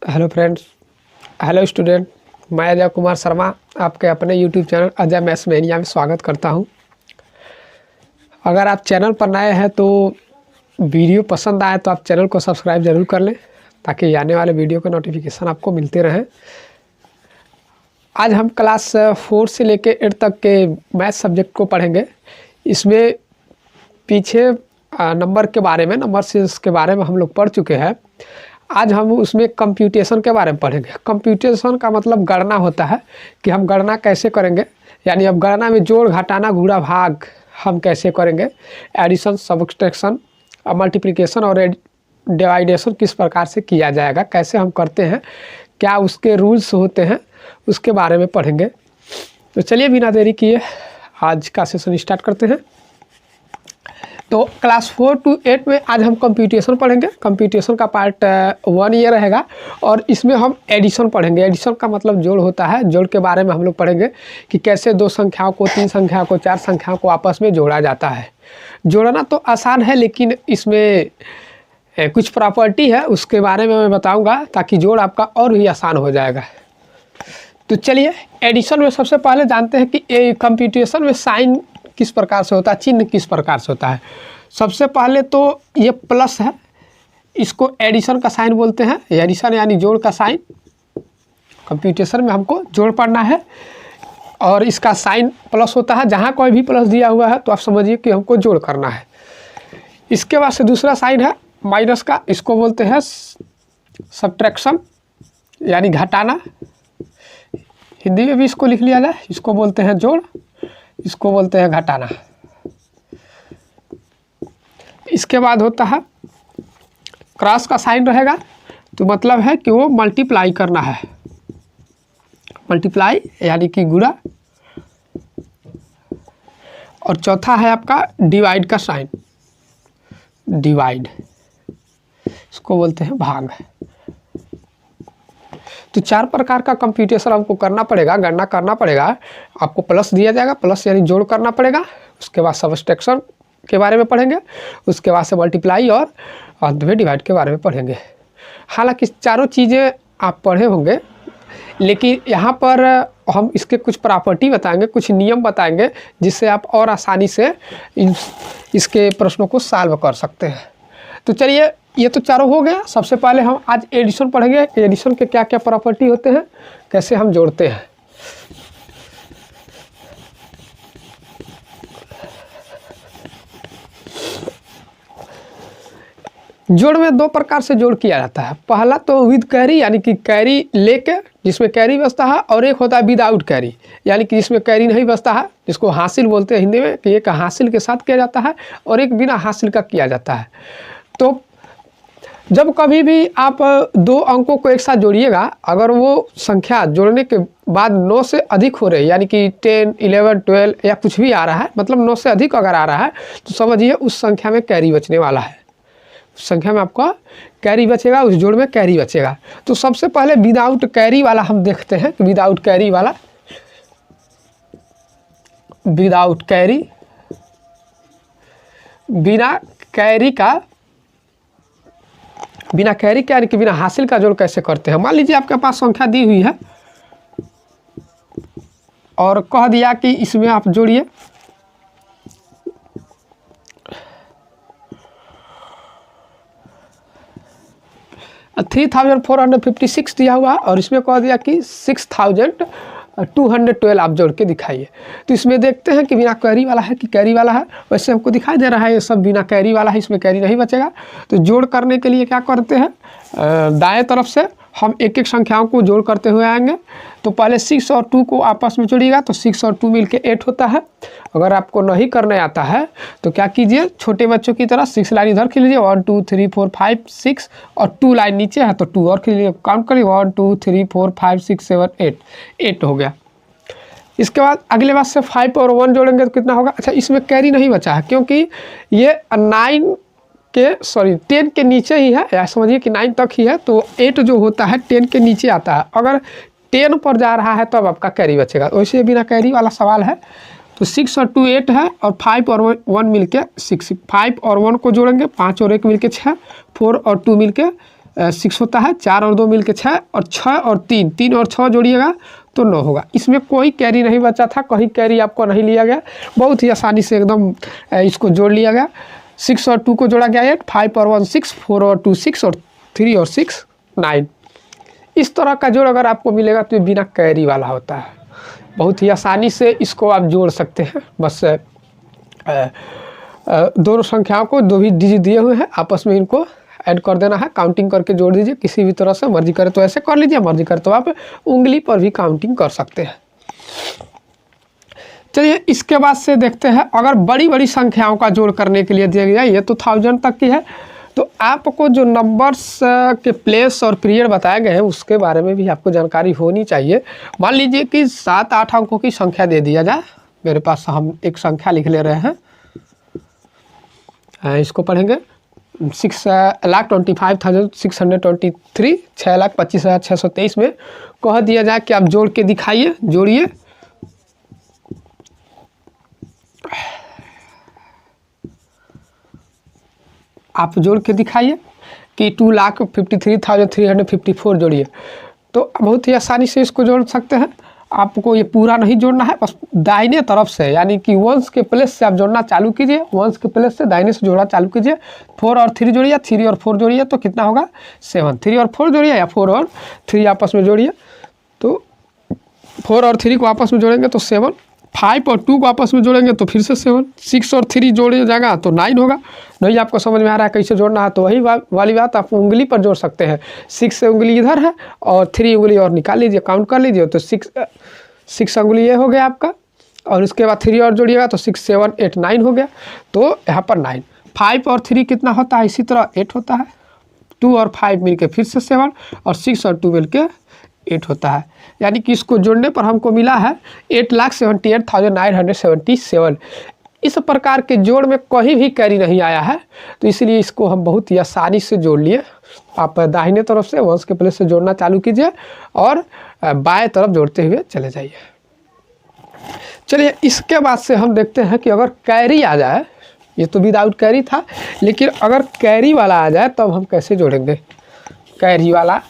Hello friends, hello student. मैं अजय कुमार शर्मा आपके अपने YouTube channel Ajay maths mania में स्वागत करता हूं। अगर आप चैनल पर नए हैं तो वीडियो पसंद आए तो आप चैनल को सब्सक्राइब ज़रूर कर लें ताकि आने वाले वीडियो का नोटिफिकेशन आपको मिलते रहें। आज हम क्लास 4 से लेकर 8 तक के मैथ सब्जेक्ट को पढ़ेंगे। इसमें पीछे नंबर के बारे में, नंबर सीरीज के बारे में हम लोग पढ़ चुके हैं। आज हम उसमें कंप्यूटेशन के बारे में पढ़ेंगे। कंप्यूटेशन का मतलब गणना होता है कि हम गणना कैसे करेंगे, यानी अब गणना में जोड़, घटाना, गुणा, भाग हम कैसे करेंगे, एडिशन, सब्ट्रैक्शन, मल्टीप्लिकेशन और डिवाइडेशन किस प्रकार से किया जाएगा, कैसे हम करते हैं, क्या उसके रूल्स होते हैं, उसके बारे में पढ़ेंगे। तो चलिए बिना देरी किए आज का सेशन स्टार्ट करते हैं। तो क्लास 4 to 8 में आज हम कंप्यूटेशन पढ़ेंगे। कंप्यूटेशन का पार्ट 1 ये रहेगा और इसमें हम एडिशन पढ़ेंगे। एडिशन का मतलब जोड़ होता है। जोड़ के बारे में हम लोग पढ़ेंगे कि कैसे दो संख्याओं को, तीन संख्याओं को, चार संख्याओं को आपस में जोड़ा जाता है। जोड़ना तो आसान है लेकिन इसमें कुछ प्रॉपर्टी है, उसके बारे में मैं बताऊँगा ताकि जोड़ आपका और भी आसान हो जाएगा। तो चलिए, एडिशन में सबसे पहले जानते हैं कि कंप्यूटेशन में साइन किस प्रकार से होता है, चिन्ह किस प्रकार से होता है। सबसे पहले तो ये प्लस है, इसको एडिशन का साइन बोलते हैं। एडिशन यानी जोड़ का साइन। कंप्यूटेशन में हमको जोड़ पढ़ना है और इसका साइन प्लस होता है। जहाँ कोई भी प्लस दिया हुआ है तो आप समझिए कि हमको जोड़ करना है। इसके बाद से दूसरा साइन है माइनस का, इसको बोलते हैं सब्ट्रैक्शन यानी घटाना। हिंदी में भी इसको लिख लिया जाए, इसको बोलते हैं जोड़, इसको बोलते हैं घटाना। इसके बाद होता है क्रॉस का साइन रहेगा, तो मतलब है कि वो मल्टीप्लाई करना है। मल्टीप्लाई यानी कि गुणा। और चौथा है आपका डिवाइड का साइन, डिवाइड, इसको बोलते हैं भाग। तो चार प्रकार का कंप्यूटेशन हमको करना पड़ेगा, गणना करना पड़ेगा। आपको प्लस दिया जाएगा, प्लस यानी जोड़ करना पड़ेगा। उसके बाद सब्ट्रैक्शन के बारे में पढ़ेंगे, उसके बाद से मल्टीप्लाई और अंत में डिवाइड के बारे में पढ़ेंगे। हालांकि चारों चीज़ें आप पढ़े होंगे लेकिन यहाँ पर हम इसके कुछ प्रॉपर्टी बताएंगे, कुछ नियम बताएंगे जिससे आप और आसानी से इसके प्रश्नों को सॉल्व कर सकते हैं। तो चलिए, ये तो चारों हो गया। सबसे पहले हम आज एडिशन पढ़ेंगे। एडिशन के क्या क्या प्रॉपर्टी होते हैं, कैसे हम जोड़ते हैं। जोड़ में दो प्रकार से जोड़ किया जाता है। पहला तो विद कैरी यानी कि कैरी लेके, जिसमें कैरी बसता है, और एक होता है विदाउट कैरी यानी कि जिसमें कैरी नहीं बसता है, जिसको हासिल बोलते हैं हिंदी में, कि एक हासिल के साथ किया जाता है और एक बिना हासिल का किया जाता है। तो जब कभी भी आप दो अंकों को एक साथ जोड़िएगा, अगर वो संख्या जोड़ने के बाद 9 से अधिक हो रही, यानी कि 10, 11, 12 या कुछ भी आ रहा है, मतलब 9 से अधिक अगर आ रहा है तो समझिए उस संख्या में कैरी बचने वाला है। उस संख्या में आपका कैरी बचेगा, उस जोड़ में कैरी बचेगा। तो सबसे पहले विदाउट कैरी वाला हम देखते हैं कि विदाउट कैरी वाला, विदाउट कैरी, बिना कैरी का, बिना कैरी का यानी कि बिना हासिल का जोड़ कैसे करते हैं। मान लीजिए आपके पास संख्या दी हुई है और कह दिया कि इसमें आप जोड़िए 3456 दिया हुआ और इसमें कह दिया कि 6212 आप जोड़ के दिखाइए। तो इसमें देखते हैं कि बिना कैरी वाला है कि कैरी वाला है। वैसे हमको दिखाई दे रहा है ये सब बिना कैरी वाला है, इसमें कैरी नहीं बचेगा। तो जोड़ करने के लिए क्या करते हैं, दाएं तरफ से हम एक एक संख्याओं को जोड़ करते हुए आएंगे। तो पहले 6 और 2 को आपस में जोड़िएगा तो 6 और 2 मिलके 8 होता है। अगर आपको नहीं करने आता है तो क्या कीजिए, छोटे बच्चों की तरह 6 लाइन इधर खींच लीजिए, 1 2 3 4 5 6 और 2 लाइन नीचे है तो 2 और खींच लीजिए, काउंट करिए 1 2 3 4 5 6 7 8, 8 हो गया। इसके बाद अगले बार से 5 और 1 जोड़ेंगे तो कितना होगा। अच्छा, इसमें कैरी नहीं बचा है क्योंकि ये 10 के नीचे ही है, या समझिए कि 9 तक ही है। तो 8 जो होता है 10 के नीचे आता है। अगर 10 पर जा रहा है तो अब आपका कैरी बचेगा। वैसे बिना कैरी वाला सवाल है। तो 6 और 2 8 है और 5 और 1 मिलके 6, 5 और 1 को जोड़ेंगे, 5 और 1 मिलके 6, 4 और 2 मिलके 6 होता है, 4 और 2 मिल के 6, और 6 और 3, 3 और 6 जोड़िएगा तो 9 होगा। इसमें कोई कैरी नहीं बचा था, कहीं कैरी आपको नहीं लिया गया, बहुत ही आसानी से एकदम इसको जोड़ लिया गया। 6 और 2 को जोड़ा गया 8, 5 और 1 6, 4 और 2 6, और 3 और 6 9। इस तरह का जोड़ अगर आपको मिलेगा तो ये बिना कैरी वाला होता है। बहुत ही आसानी से इसको आप जोड़ सकते हैं। बस दोनों संख्याओं को दो भी डिजिट दिए हुए हैं, आपस में इनको ऐड कर देना है, काउंटिंग करके जोड़ दीजिए। किसी भी तरह से मर्जी करे तो ऐसे कर लीजिए, मर्जी करे तो आप उंगली पर भी काउंटिंग कर सकते हैं। चलिए इसके बाद से देखते हैं, अगर बड़ी बड़ी संख्याओं का जोड़ करने के लिए दिया गया, ये तो 1000 तक की है, तो आपको जो नंबर्स के प्लेस और पीरियड बताए गए हैं उसके बारे में भी आपको जानकारी होनी चाहिए। मान लीजिए कि 7-8 अंकों की संख्या दे दिया जाए। मेरे पास हम एक संख्या लिख ले रहे हैं, इसको पढ़ेंगे। 6,25,623, 6,25,623 में कह दिया जाए कि आप जोड़ के दिखाइए, जोड़िए। आप जोड़ के दिखाइए कि 2,53,354 जोड़िए। तो बहुत ही आसानी से इसको जोड़ सकते हैं। आपको ये पूरा नहीं जोड़ना है, बस दाहिने तरफ से, यानी कि वंस के प्लेस से आप जोड़ना चालू कीजिए। वंस के प्लेस से दाहिने से जोड़ना चालू कीजिए। 4 और 3 जोड़िए, 3 और 4 जोड़िए तो कितना होगा 7। 3 और 4 जोड़िए या 4 और 3 आपस में जोड़िए, तो 4 और 3 को आपस में जोड़ेंगे तो 7। 5 और 2 को आपस में जोड़ेंगे तो फिर से 7। 6 और 3 जोड़े जाएगा तो 9 होगा। नहीं आपको समझ में आ रहा है कैसे जोड़ना है, तो वही वाली बात आप उंगली पर जोड़ सकते हैं। 6 से उंगली इधर है और 3 उंगली और निकाल लीजिए, काउंट कर लीजिए, तो 6 उंगली ये हो गया आपका, और उसके बाद 3 और जोड़िएगा तो 6 7 8 9 हो गया। तो यहाँ पर 9। 5 और 3 कितना होता है, इसी तरह 8 होता है। 2 और 5 मिलके फिर से 7, और 6 और 2 मिलके 8 होता है। यानी कि इसको जोड़ने पर हमको मिला है 8,78,977। इस प्रकार के जोड़ में कहीं भी कैरी नहीं आया है, तो इसलिए इसको हम बहुत ही आसानी से जोड़ लिए। आप दाहिने तरफ से वंस के प्लेस से जोड़ना चालू कीजिए और बाएं तरफ जोड़ते हुए चले जाइए। चलिए इसके बाद से हम देखते हैं कि अगर कैरी आ जाए, ये तो विदाउट कैरी था, लेकिन अगर कैरी वाला आ जाए तब हम कैसे जोड़ेंगे। कैरी वाला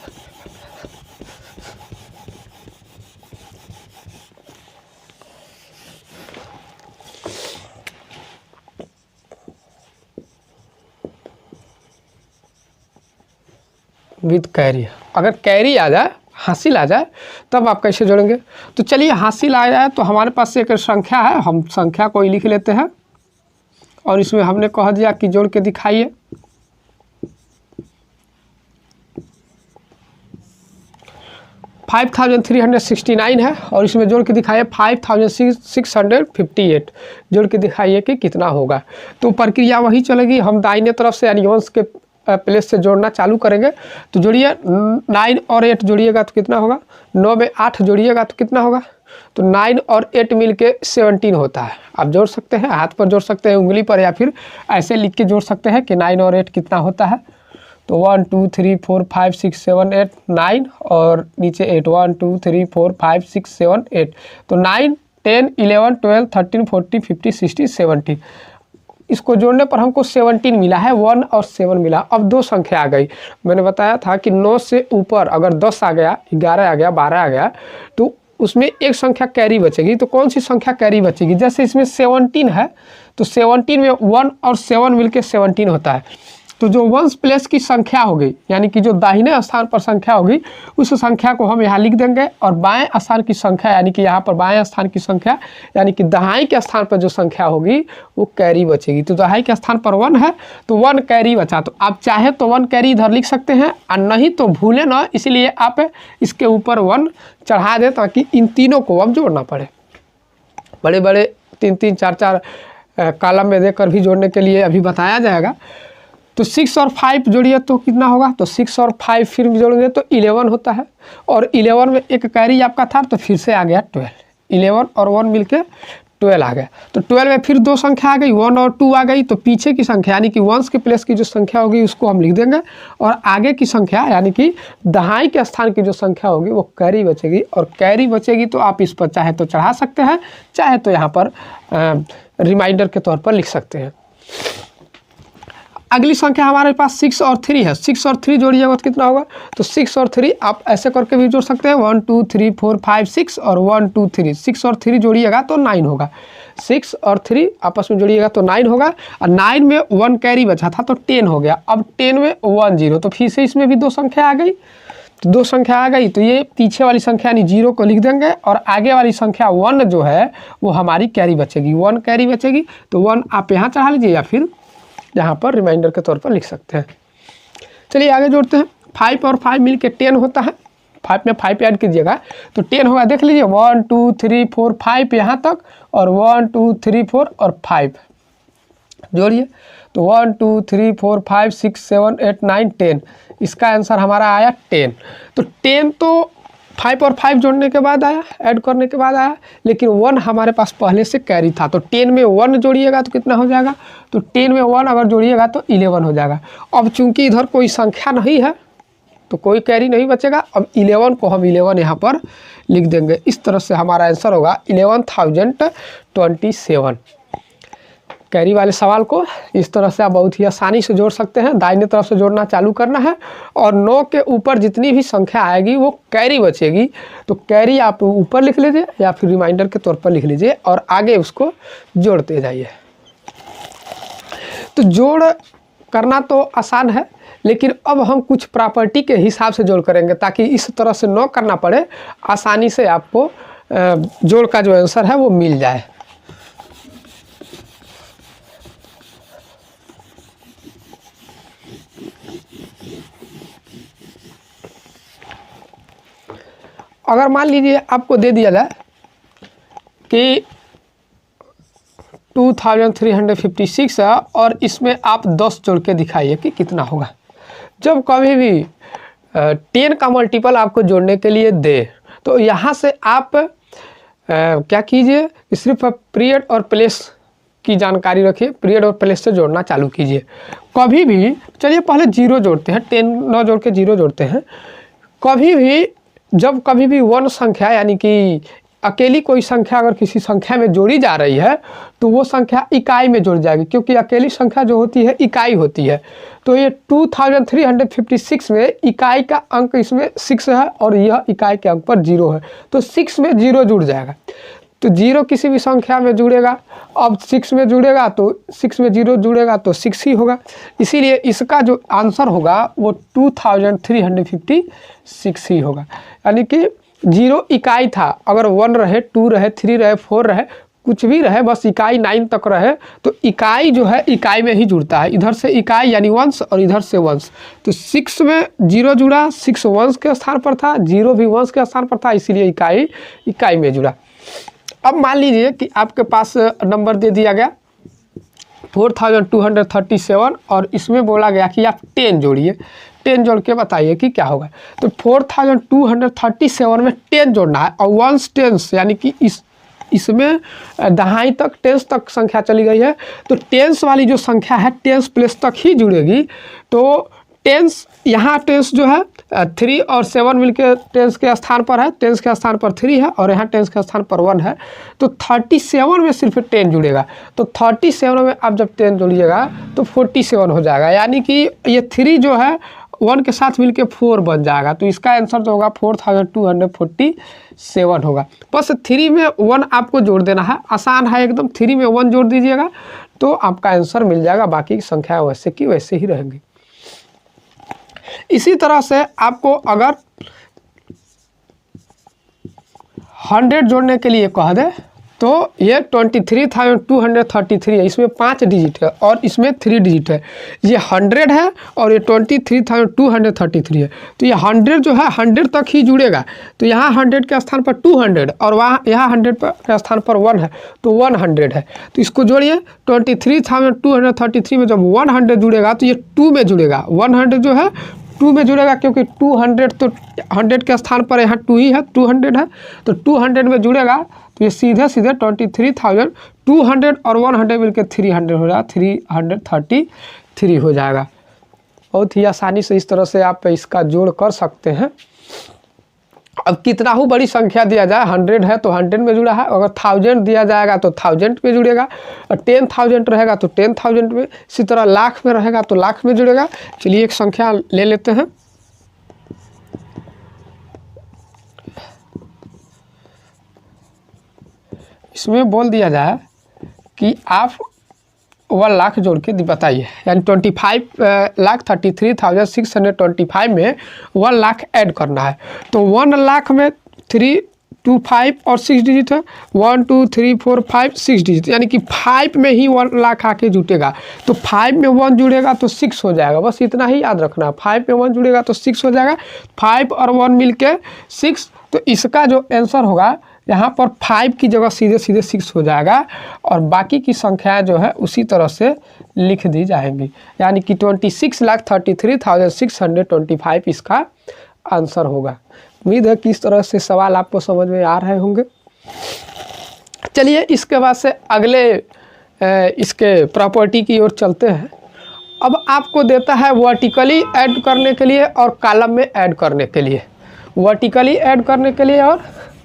विद कैरी, अगर कैरी आ जाए, हासिल आ जाए, तब आप कैसे जोड़ेंगे। तो चलिए हासिल आ जाए तो हमारे पास एक संख्या है, हम संख्या को ही लिख लेते हैं, और इसमें हमने कह दिया कि जोड़ के दिखाइए। $5,369 है, और इसमें जोड़ के दिखाइए 5,658। जोड़ के दिखाइए कि कितना होगा। तो प्रक्रिया वही चलेगी, हम दाहिने तरफ से यानी वंस के प्लेस से जोड़ना चालू करेंगे। तो जोड़िए, 9 और 8 जोड़िएगा तो कितना होगा, 9 में 8 जोड़िएगा तो कितना होगा, तो 9 और 8 मिलके 17 होता है। आप जोड़ सकते हैं, हाथ पर जोड़ सकते हैं, उंगली पर, या फिर ऐसे लिख के जोड़ सकते हैं कि 9 और 8 कितना होता है। तो 1 2 3 4 5 6 7 8 9, और नीचे 8, 1 2 3 4 5 6 7 8। तो 9 10 11 12 13 14 15 16 17। इसको जोड़ने पर हमको 17 मिला है, 1 और 7 मिला। अब दो संख्या आ गई। मैंने बताया था कि 9 से ऊपर अगर 10 आ गया, 11 आ गया, 12 आ गया, तो उसमें एक संख्या कैरी बचेगी। तो कौन सी संख्या कैरी बचेगी, जैसे इसमें 17 है, तो 17 में 1 और 7 मिलके 17 होता है। तो जो वंस प्लेस की संख्या होगी, यानी कि जो दाहिने स्थान पर संख्या होगी, उस संख्या को हम यहाँ लिख देंगे, और बाएं स्थान की संख्या, यानी कि यहाँ पर बाएं स्थान की संख्या, यानी कि दहाई के स्थान पर जो संख्या होगी वो कैरी बचेगी। तो दहाई के स्थान पर 1 है तो 1 कैरी बचा। तो आप चाहे तो 1 कैरी इधर लिख सकते हैं, और नहीं तो भूलें ना, इसलिए आप इसके ऊपर 1 चढ़ा दें ताकि इन तीनों को अब जोड़ना पड़े। बड़े बड़े 3-3 4-4 कॉलम में देकर भी जोड़ने के लिए अभी बताया जाएगा। तो 6 और 5 जोड़िए तो कितना होगा, तो 6 और 5 फिर जोड़ेंगे तो 11 होता है, और 11 में एक कैरी आपका था तो फिर से आ गया 12। 11 और 1 मिलके 12 आ गया। तो 12 में फिर दो संख्या आ गई, 1 और 2 आ गई। तो पीछे की संख्या यानी कि वंस के प्लेस की जो संख्या होगी उसको हम लिख देंगे, और आगे की संख्या यानी कि दहाई के स्थान की जो संख्या होगी वो कैरी बचेगी। और कैरी बचेगी तो आप इस पर चाहे तो चढ़ा सकते हैं, चाहे तो यहाँ पर रिमाइंडर के तौर पर लिख सकते हैं। अगली संख्या हमारे पास 6 और 3 है, 6 और 3 जोड़िएगा तो कितना होगा, तो 6 और 3 आप ऐसे करके भी जोड़ सकते हैं, 1 2 3 4 5 6 और 1 2 3, 6 और 3 जोड़िएगा तो 9 होगा, 6 और 3 आपस में जोड़िएगा तो 9 होगा, और 9 में 1 कैरी बचा था तो 10 हो गया। अब 10 में 1 0, तो फिर से इसमें भी 2 संख्या आ गई, तो 2 संख्या आ गई, तो ये पीछे वाली संख्या यानी 0 को लिख देंगे, और आगे वाली संख्या 1 जो है वो हमारी कैरी बचेगी, 1 कैरी बचेगी, तो 1 आप यहाँ चढ़ा लीजिए या फिर यहाँ पर रिमाइंडर के तौर पर लिख सकते हैं। चलिए आगे जोड़ते हैं, 5 और 5 मिल के 10 होता है, 5 में 5 ऐड कीजिएगा तो 10 होगा। देख लीजिए 1 2 3 4 5 यहाँ तक, और 1 2 3 4 और 5 जोड़िए, तो 1 2 3 4 5 6 7 8 9 10, इसका आंसर हमारा आया 10। तो 10 तो 5 और 5 जोड़ने के बाद आया, ऐड करने के बाद आया, लेकिन 1 हमारे पास पहले से कैरी था, तो 10 में 1 जोड़िएगा तो कितना हो जाएगा, तो 10 में 1 अगर जोड़िएगा तो 11 हो जाएगा। अब चूंकि इधर कोई संख्या नहीं है तो कोई कैरी नहीं बचेगा, अब 11 को हम 11 यहाँ पर लिख देंगे। इस तरह से हमारा आंसर होगा 11,027। कैरी वाले सवाल को इस तरह से आप बहुत ही आसानी से जोड़ सकते हैं। दाहिने तरफ से जोड़ना चालू करना है, और 9 के ऊपर जितनी भी संख्या आएगी वो कैरी बचेगी, तो कैरी आप ऊपर लिख लीजिए या फिर रिमाइंडर के तौर पर लिख लीजिए और आगे उसको जोड़ते जाइए। तो जोड़ करना तो आसान है, लेकिन अब हम कुछ प्रॉपर्टी के हिसाब से जोड़ करेंगे ताकि इस तरह से न करना पड़े, आसानी से आपको जोड़ का जो आंसर है वो मिल जाए। अगर मान लीजिए आपको दे दिया जाए कि 2356 है और इसमें आप 10 जोड़ के दिखाइए कि कितना होगा। जब कभी भी 10 का मल्टीपल आपको जोड़ने के लिए दे तो यहाँ से आप क्या कीजिए, सिर्फ पीरियड और प्लेस की जानकारी रखिए, पीरियड और प्लेस से जोड़ना चालू कीजिए। कभी भी चलिए पहले 0 जोड़ते हैं, 10 9 जोड़ के 0 जोड़ते हैं। कभी भी जब कभी भी 1 संख्या यानी कि अकेली कोई संख्या अगर किसी संख्या में जोड़ी जा रही है तो वो संख्या इकाई में जुड़ जाएगी, क्योंकि अकेली संख्या जो होती है इकाई होती है। तो ये 2356 में इकाई का अंक इसमें 6 है और यह इकाई के अंक पर 0 है, तो 6 में 0 जुड़ जाएगा। तो 0 किसी भी संख्या में जुड़ेगा, अब 6 में जुड़ेगा तो 6 में 0 जुड़ेगा तो 6 ही होगा, इसीलिए इसका जो आंसर होगा वो 2356 ही होगा। यानी कि 0 इकाई था, अगर 1 रहे 2 रहे 3 रहे 4 रहे कुछ भी रहे, बस इकाई 9 तक रहे तो इकाई जो है इकाई में ही जुड़ता है। इधर से इकाई यानी वंश और इधर से वंश, तो 6 में 0 जुड़ा, 6 वंश के स्थान पर था, 0 भी वंश के स्थान पर था, इसीलिए इकाई में जुड़ा। अब मान लीजिए कि आपके पास नंबर दे दिया गया 4237 और इसमें बोला गया कि आप 10 जोड़िए, 10 जोड़ के बताइए कि क्या होगा। तो 4237 में 10 जोड़ना है और वंस टेंस यानी कि इसमें दहाई तक टेंस तक संख्या चली गई है, तो टेंस वाली जो संख्या है टेंस प्लेस तक ही जुड़ेगी। तो टेंस यहाँ टेंस जो है 3 और 7 मिलकर टेंस के स्थान पर है, टेंस के स्थान पर 3 है और यहाँ टेंस के स्थान पर 1 है, तो 37 में सिर्फ 10 जुड़ेगा। तो 37 में आप जब 10 जोड़िएगा तो 47 हो जाएगा, यानी कि ये 3 जो है 1 के साथ मिलके 4 बन जाएगा। तो इसका आंसर जो होगा 4247 होगा। बस 3 में 1 आपको जोड़ देना है, आसान है एकदम। 3 में 1 जोड़ दीजिएगा तो आपका आंसर मिल जाएगा, बाकी संख्या वैसे की वैसे ही रहेंगी। इसी तरह से आपको अगर 100 जोड़ने के लिए कह दे तो ये 23,233 है, इसमें 5 डिजिट है और इसमें 3 डिजिट है। ये 100 है और ये 23,233 है, तो ये 100 जो है 100 तक ही जुड़ेगा। तो यहाँ 100 के स्थान पर 200 और वहाँ यहाँ 100 के स्थान पर 1 है, तो 100 है। तो इसको जोड़िए, 23,233 में जब 100 जुड़ेगा तो ये 2 में जुड़ेगा, 100 जो है 2 में जुड़ेगा, क्योंकि 200 तो 100 के स्थान पर यहाँ 2 ही है, 200 है, तो 200 में जुड़ेगा तो ये सीधे 23,200 और 100 मिलकर 300 हो जाएगा, 333 हो जाएगा। बहुत ही आसानी से इस तरह से आप इसका जोड़ कर सकते हैं। अब कितना ही बड़ी संख्या दिया जाए, 100 है तो 100 में जुड़ा है, अगर 1000 दिया जाएगा तो 1000 में जुड़ेगा, और 10,000 रहेगा तो 10,000 में, इसी तरह लाख में रहेगा तो लाख में जुड़ेगा। चलिए एक संख्या ले लेते हैं। इसमें बोल दिया जाए कि आप 1 लाख जोड़ के बताइए, यानी 25,33,625 में 1 लाख ऐड करना है। तो 1 लाख में 3, 2, 5 और 6 डिजिट है, 1, 2, 3, 4, 5 6 डिजिट, यानी कि 5 में ही 1 लाख आके जुटेगा। तो 5 में 1 जुड़ेगा तो 6 हो जाएगा, बस इतना ही याद रखना है। 5 में 1 जुड़ेगा तो 6 हो जाएगा, 5 और 1 मिल के 6। तो इसका जो आंसर होगा यहाँ पर 5 की जगह सीधे सीधे 6 हो जाएगा, और बाकी की संख्याएं जो है उसी तरह से लिख दी जाएंगी, यानी कि 26,33,625 इसका आंसर होगा। उम्मीद है कि इस तरह से सवाल आपको समझ में आ रहे होंगे। चलिए इसके बाद से अगले इसके प्रॉपर्टी की ओर चलते हैं। अब आपको देता है वर्टिकली ऐड करने के लिए और कॉलम में ऐड करने के लिए, वर्टिकली ऐड करने के लिए और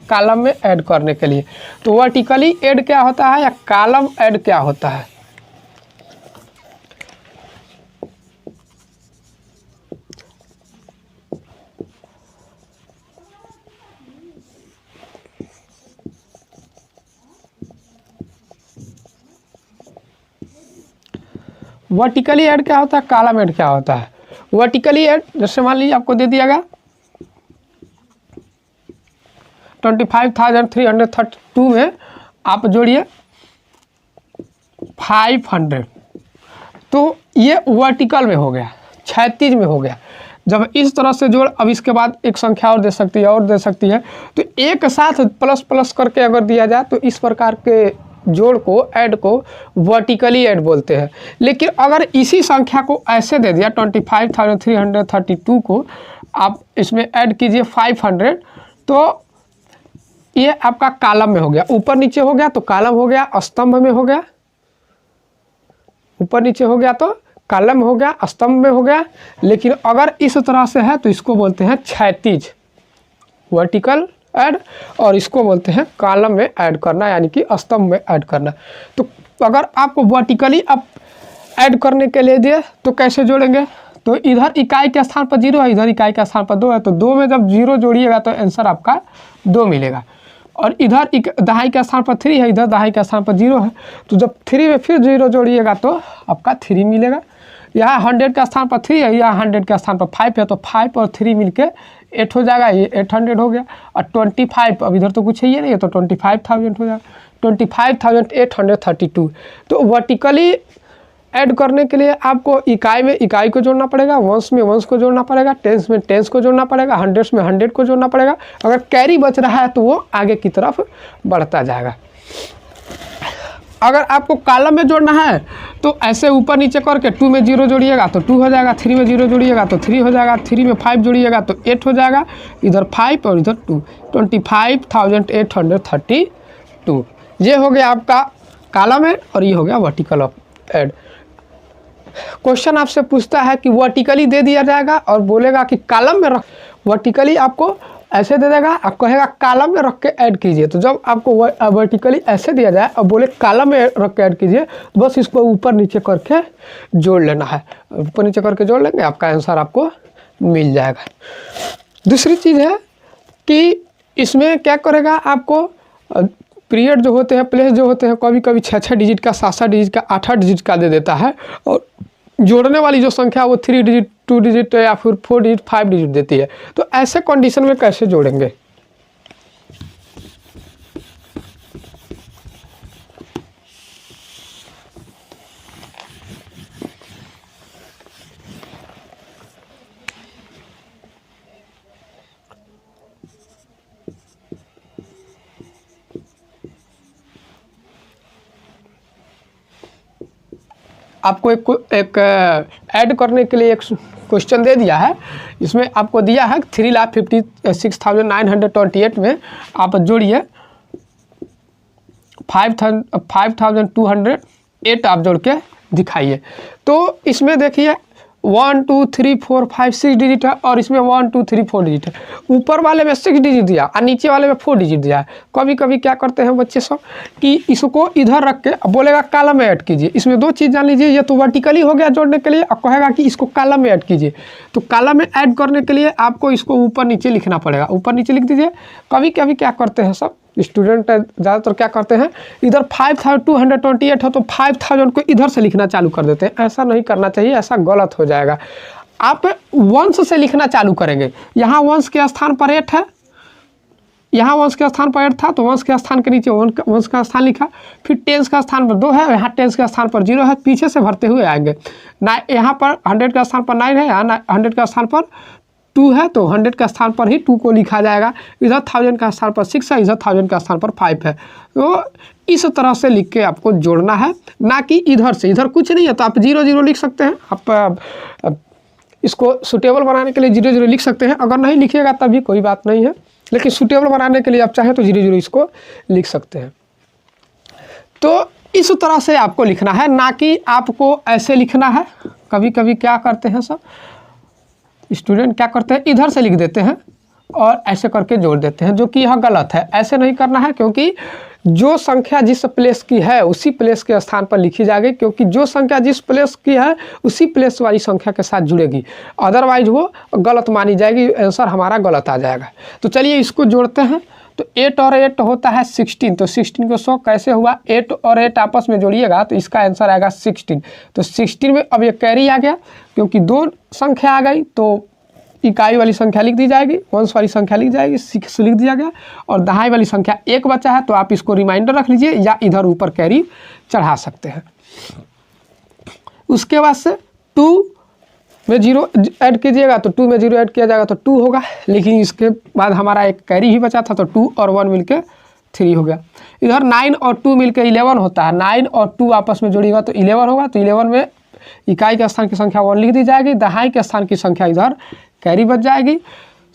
कॉलम में ऐड करने के लिए। तो वर्टिकली ऐड क्या होता है या कॉलम ऐड क्या होता है? वर्टिकली ऐड क्या होता है, कॉलम ऐड क्या होता है? वर्टिकली ऐड जैसे मान लीजिए आपको दे दिया गया 25,332 में आप जोड़िए 500, तो ये वर्टिकल में हो गया, क्षैतिज में हो गया। जब इस तरह से जोड़, अब इसके बाद एक संख्या और दे सकती है और दे सकती है, तो एक साथ प्लस प्लस करके अगर दिया जाए तो इस प्रकार के जोड़ को, ऐड को वर्टिकली ऐड बोलते हैं। लेकिन अगर इसी संख्या को ऐसे दे दिया 25,332 को आप इसमें ऐड कीजिए 500, तो ये आपका कॉलम में हो गया। ऊपर नीचे हो गया तो कॉलम हो गया, स्तंभ में हो गया, ऊपर नीचे हो गया तो कॉलम हो गया, स्तंभ में हो गया। लेकिन अगर इस तरह से है तो इसको बोलते हैं क्षैतिज, वर्टिकल ऐड, और इसको बोलते हैं कॉलम में ऐड करना, यानी कि स्तंभ में ऐड करना। तो अगर आपको वर्टिकली आप ऐड करने के लिए दिए तो कैसे जोड़ेंगे? तो इधर इकाई के स्थान पर 0 है, इधर इकाई के स्थान पर 2 है, तो 2 में जब 0 जोड़िएगा तो आंसर आपका 2 मिलेगा। और इधर दहाई के स्थान पर 3 है, इधर दहाई के स्थान पर 0 है, तो जब 3 में फिर 0 जोड़िएगा तो आपका 3 मिलेगा। यहाँ 100 का स्थान पर 3 है, यहाँ 100 का स्थान पर 5 है, तो 5 और 3 मिलके 8 हो जाएगा, ये 800 हो गया। और 25, अब इधर तो कुछ है ही नहीं है, तो 25,000 हो जाएगा, 25,832। तो वर्टिकली ऐड करने के लिए आपको इकाई में इकाई को जोड़ना पड़ेगा, वंश में वंश को जोड़ना पड़ेगा, टेंस में टेंस को जोड़ना पड़ेगा, हंड्रेड्स में 100 को जोड़ना पड़ेगा। अगर कैरी बच रहा है तो वो आगे की तरफ बढ़ता जाएगा। अगर आपको कॉलम में जोड़ना है तो ऐसे ऊपर नीचे करके 2 में 0 जोड़िएगा तो 2 हो जाएगा, 3 में 0 जोड़िएगा तो 3 हो जाएगा, 3 में 5 जोड़िएगा तो 8 हो जाएगा, इधर 5 और इधर 2, 25,832। ये हो गया आपका कॉलम है और ये हो गया वर्टिकल ऐड। क्वेश्चन आपसे पूछता है कि वर्टिकली दे दिया जाएगा और बोलेगा कि कॉलम में रख, वर्टिकली आपको ऐसे दे देगा, आप कहेगा कॉलम में रख के ऐड कीजिए। तो जब आपको वर्टिकली ऐसे दिया जाए और बोले कॉलम में रख के ऐड कीजिए, तो बस इसको ऊपर नीचे करके जोड़ लेना है, ऊपर नीचे करके जोड़ लेंगे, आपका आंसर आपको मिल जाएगा। दूसरी चीज़ है कि इसमें क्या करेगा, आपको पीरियड जो होते हैं, प्लेस जो होते हैं, कभी कभी 6-6 डिजिट का, 7-7 डिजिट का, 8-8 डिजिट का दे देता है, और जोड़ने वाली जो संख्या वो 3 डिजिट, 2 डिजिट या फिर 4 डिजिट, 5 डिजिट देती है। तो ऐसे कंडीशन में कैसे जोड़ेंगे? आपको एक ऐड करने के लिए एक क्वेश्चन दे दिया है। इसमें आपको दिया है 3,56,928 में आप जोड़िए 5,208 आप जोड़ के दिखाइए। तो इसमें देखिए 1 2 3 4 5 6 डिजिट है और इसमें 1 2 3 4 डिजिट है। ऊपर वाले में 6 डिजिट दिया और नीचे वाले में 4 डिजिट दिया है। कभी कभी क्या करते हैं बच्चे सब कि इसको इधर रख के बोलेगा कॉलम में ऐड कीजिए। इसमें दो चीज़ जान लीजिए, ये तो वर्टिकली हो गया जोड़ने के लिए और कहेगा कि इसको कॉलम में ऐड कीजिए। तो कॉलम में ऐड करने के लिए आपको इसको ऊपर नीचे लिखना पड़ेगा। ऊपर नीचे लिख दीजिए। कभी कभी क्या करते हैं सब स्टूडेंट ज़्यादातर क्या करते हैं, इधर 5228 है तो 5000 को इधर से लिखना चालू कर देते हैं। ऐसा नहीं करना चाहिए, ऐसा गलत हो जाएगा। आप वंश से लिखना चालू करेंगे। यहाँ वंश के स्थान पर 8 है, यहाँ वंश के स्थान पर 8 था तो वंश के स्थान के नीचे वंश का स्थान लिखा। फिर टेंस का स्थान पर 2 है, यहाँ टेंस के स्थान पर 0 है, पीछे से भरते हुए आएंगे। यहाँ पर 100 का स्थान पर 9 है, यहाँ 100 का स्थान पर 2 है तो 100 का स्थान पर ही 2 को लिखा जाएगा। इधर 1000 का स्थान पर 6 है, इधर 1000 का स्थान पर 5 है। तो इस तरह से लिख के आपको जोड़ना है, ना कि इधर से। इधर कुछ नहीं है तो आप 0 0 लिख सकते हैं। आप इसको सुटेबल बनाने के लिए 0 0 लिख सकते हैं। अगर नहीं लिखिएगा तभी कोई बात नहीं है, लेकिन सुटेबल बनाने के लिए आप चाहें तो 0 0 इसको लिख सकते हैं। तो इस तरह से आपको लिखना है, ना कि आपको ऐसे लिखना है। कभी कभी क्या करते हैं सब स्टूडेंट, क्या करते हैं इधर से लिख देते हैं और ऐसे करके जोड़ देते हैं, जो कि यह गलत है। ऐसे नहीं करना है, क्योंकि जो संख्या जिस प्लेस की है उसी प्लेस के स्थान पर लिखी जाएगी, क्योंकि जो संख्या जिस प्लेस की है उसी प्लेस वाली संख्या के साथ जुड़ेगी, अदरवाइज वो गलत मानी जाएगी, आंसर हमारा गलत आ जाएगा। तो चलिए इसको जोड़ते हैं। तो 8 और 8 होता है 16, तो 16 को 100 कैसे हुआ, 8 और 8 आपस में जोड़िएगा तो इसका आंसर आएगा 16। तो 16 में अब ये कैरी आ गया, क्योंकि 2 संख्या आ गई तो इकाई वाली संख्या लिख दी जाएगी, वंश वाली संख्या लिख जाएगी, 6 लिख दिया गया, और दहाई वाली संख्या 1 बचा है तो आप इसको रिमाइंडर रख लीजिए या इधर ऊपर कैरी चढ़ा सकते हैं। उसके बाद से 2 में 0 ऐड कीजिएगा तो 2 में 0 ऐड किया जाएगा तो 2 होगा, लेकिन इसके बाद हमारा एक कैरी ही बचा था तो 2 और 1 मिलके 3 हो गया। इधर 9 और 2 मिलके 11 होता है, 9 और 2 आपस में जोड़िएगा तो 11 होगा। तो 11 में इकाई के स्थान की संख्या 1 लिख दी जाएगी, दहाई के स्थान की संख्या इधर कैरी बच जाएगी।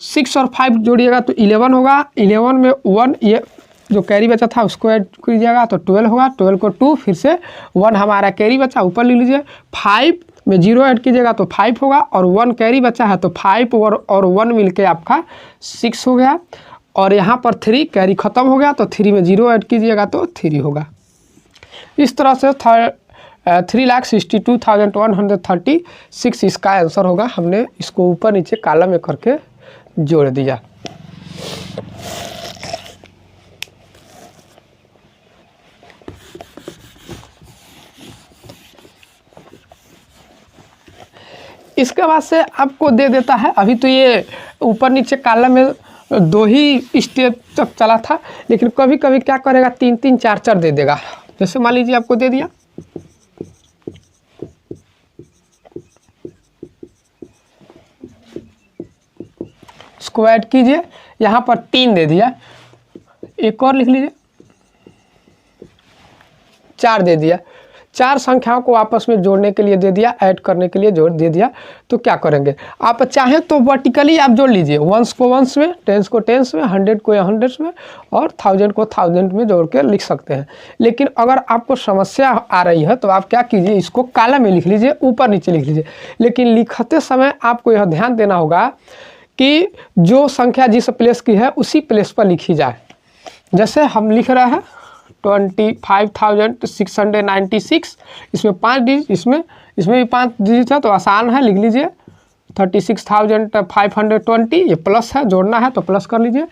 6 और 5 जोड़िएगा तो 11 होगा, 11 में 1 ये जो कैरी बचा था उसको ऐड कीजिएगा तो 12 होगा, 12 को 2 फिर से 1 हमारा कैरी बचा ऊपर लिख लीजिए। 5 में 0 ऐड कीजिएगा तो 5 होगा, और 1 कैरी बचा है तो 5 और 1 मिलके आपका 6 हो गया। और यहाँ पर 3 कैरी ख़त्म हो गया तो 3 में 0 ऐड कीजिएगा तो 3 होगा। इस तरह से 3,62,136 इसका आंसर होगा। हमने इसको ऊपर नीचे कॉलम में करके जोड़ दिया। इसके बाद से आपको दे देता है, अभी तो ये ऊपर नीचे कॉलम में 2 ही स्टेप तक चला था, लेकिन कभी कभी क्या करेगा 3 3 4 4 दे देगा। जैसे मान लीजिए आपको दे दिया, इसको ऐड कीजिए, यहाँ पर 3 दे दिया, एक और लिख लीजिए, 4 दे दिया। 4 संख्याओं को आपस में जोड़ने के लिए दे दिया, ऐड करने के लिए जोड़ दे दिया। तो क्या करेंगे, आप चाहें तो वर्टिकली आप जोड़ लीजिए, वंश को वंश में, टेंस को टेंस में, 100 को 100 में, और 1000 को 1000 में जोड़ के लिख सकते हैं। लेकिन अगर आपको समस्या आ रही है तो आप क्या कीजिए, इसको कॉलम में लिख लीजिए, ऊपर नीचे लिख लीजिए। लेकिन लिखते समय आपको यह ध्यान देना होगा कि जो संख्या जिस प्लेस की है उसी प्लेस पर लिखी जाए। जैसे हम लिख रहे हैं 25,696, इसमें 5 डिजिट, इसमें भी 5 डिजिट है तो आसान है, लिख लीजिए 36,520, ये प्लस है, जोड़ना है तो प्लस कर लीजिए।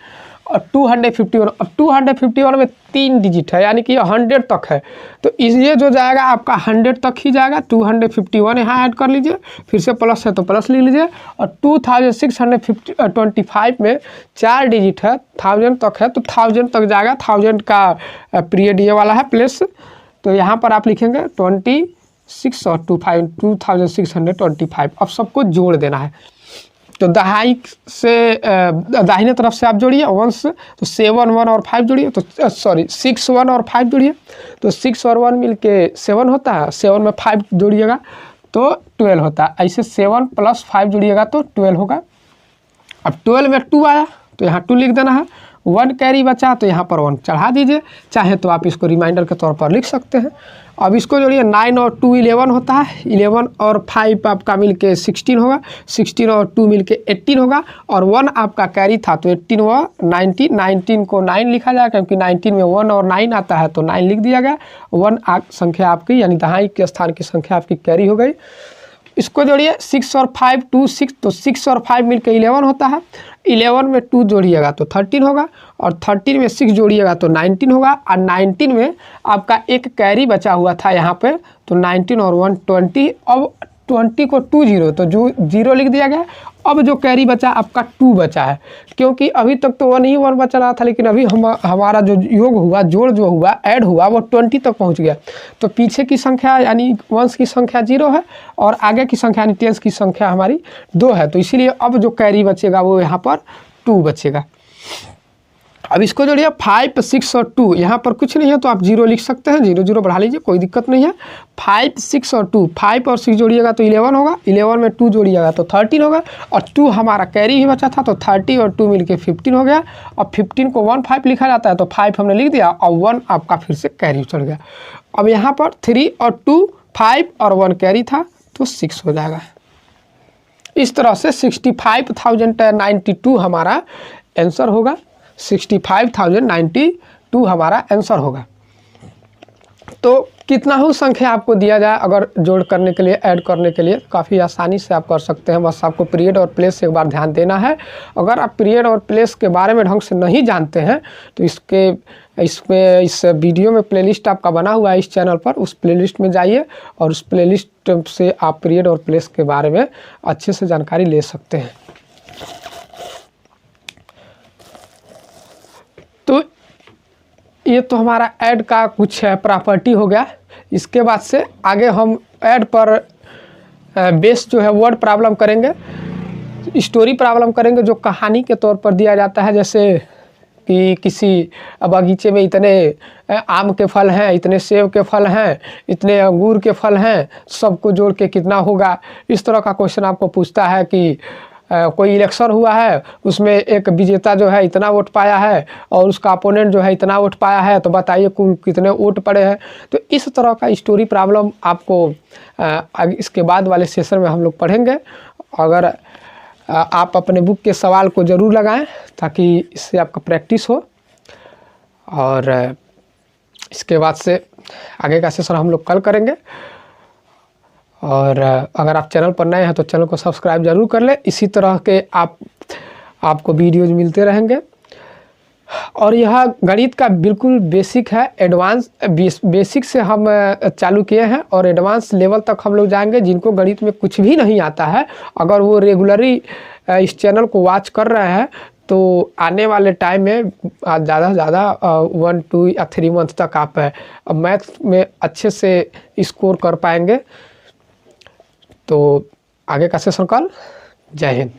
और 251, अब 251 में 3 डिजिट है, यानी कि 100 तक है, तो ये जो जाएगा आपका 100 तक ही जाएगा। 251 यहाँ ऐड कर लीजिए, फिर से प्लस है तो प्लस लिख लीजिए। और 2625 में 4 डिजिट है, 1000 तक है तो 1000 तक जाएगा। 1000 का पीरियड ये वाला है प्लेस, तो यहाँ पर आप लिखेंगे 26 और 2625। अब सबको जोड़ देना है। तो दहाई से दाहिने तरफ से आप जोड़िए वंश, तो 7 1 और 5 जोड़िए, तो 6 1 और 5 जोड़िए, तो 6 और 1 मिलके 7 होता है। 7 में 5 जोड़िएगा तो 12 होता है। ऐसे 7 + 5 जोड़िएगा तो 12 होगा। अब 12 में 2 आया तो यहाँ 2 लिख देना है, 1 कैरी बचा तो यहाँ पर 1 चढ़ा दीजिए, चाहे तो आप इसको रिमाइंडर के तौर पर लिख सकते हैं। अब इसको जोड़िए, 9 और 2 11 होता है, 11 और 5 आपका मिलके 16 होगा, 16 और 2 मिलके 18 होगा, और 1 आपका कैरी था तो 18 हुआ 19, 19 को 9 लिखा जाएगा क्योंकि 19 में 1 और 9 आता है तो 9 लिख दिया गया। 1 संख्या आपकी यानी दहाई के स्थान की संख्या आपकी कैरी हो गई। इसको जोड़िए, 6 और 5 2 6, तो 6 और 5 मिलकर 11 होता है, 11 में 2 जोड़िएगा तो 13 होगा, और 13 में 6 जोड़िएगा तो 19 होगा, और 19 में आपका एक कैरी बचा हुआ था यहाँ पे, तो 19 और 1 20, अब 20 को 2 0 तो जो 0 लिख दिया गया। अब जो कैरी बचा आपका 2 बचा है, क्योंकि अभी तक तो 1 ही 1 बचा रहा था, लेकिन अभी हमारा जो योग हुआ, जोड़ जो हुआ, ऐड हुआ, वो 20 तक पहुंच गया। तो पीछे की संख्या यानी वंश की संख्या 0 है और आगे की संख्या यानी टेंस की संख्या हमारी 2 है, तो इसीलिए अब जो कैरी बचेगा वो यहाँ पर 2 बचेगा। अब इसको जोड़िए, 5 6 और 2, यहाँ पर कुछ नहीं है तो आप 0 लिख सकते हैं, 0 0 बढ़ा लीजिए, कोई दिक्कत नहीं है। 5 6 और 2, 5 और 6 जोड़िएगा तो 11 होगा, 11 में 2 जोड़िएगा तो 13 होगा, और 2 हमारा कैरी ही बचा था तो 30 और 2 मिलके 15 हो गया। और 15 को 1 5 लिखा जाता है तो 5 हमने लिख दिया, और 1 आपका फिर से कैरी चढ़ गया। अब यहाँ पर 3 और 2 5 और 1 कैरी था तो 6 हो जाएगा। इस तरह से 65,092 हमारा आंसर होगा, 65,092 हमारा आंसर होगा। तो कितना ही संख्या आपको दिया जाए, अगर जोड़ करने के लिए, ऐड करने के लिए काफ़ी आसानी से आप कर सकते हैं। बस आपको पीरियड और प्लेस एक बार ध्यान देना है। अगर आप पीरियड और प्लेस के बारे में ढंग से नहीं जानते हैं तो इस वीडियो में प्लेलिस्ट आपका बना हुआ है इस चैनल पर, उस प्लेलिस्ट में जाइए और उस प्लेलिस्ट से आप पीरियड और प्लेस के बारे में अच्छे से जानकारी ले सकते हैं। तो ये तो हमारा ऐड का कुछ प्रॉपर्टी हो गया। इसके बाद से आगे हम ऐड पर बेस जो है वर्ड प्रॉब्लम करेंगे, स्टोरी प्रॉब्लम करेंगे, जो कहानी के तौर पर दिया जाता है। जैसे कि किसी बगीचे में इतने आम के फल हैं, इतने सेब के फल हैं, इतने अंगूर के फल हैं, सबको जोड़ के कितना होगा। इस तरह का क्वेश्चन आपको पूछता है कि कोई इलेक्शन हुआ है, उसमें एक विजेता जो है इतना वोट पाया है और उसका अपोनेंट जो है इतना वोट पाया है, तो बताइए कुल कितने वोट पड़े हैं। तो इस तरह का स्टोरी प्रॉब्लम आपको इसके बाद वाले सेशन में हम लोग पढ़ेंगे। अगर आप अपने बुक के सवाल को ज़रूर लगाएं ताकि इससे आपका प्रैक्टिस हो, और इसके बाद से आगे का सेशन हम लोग कल करेंगे। और अगर आप चैनल पर नए हैं तो चैनल को सब्सक्राइब जरूर कर लें। इसी तरह के आपको वीडियोज मिलते रहेंगे। और यह गणित का बिल्कुल बेसिक है, एडवांस बेसिक से हम चालू किए हैं और एडवांस लेवल तक हम लोग जाएंगे। जिनको गणित में कुछ भी नहीं आता है, अगर वो रेगुलरली इस चैनल को वॉच कर रहे हैं तो आने वाले टाइम में ज़्यादा से ज़्यादा 1 2 या 3 मंथ तक आप मैथ्स में अच्छे से स्कोर कर पाएंगे। तो आगे का सेशन कल। जय हिंद।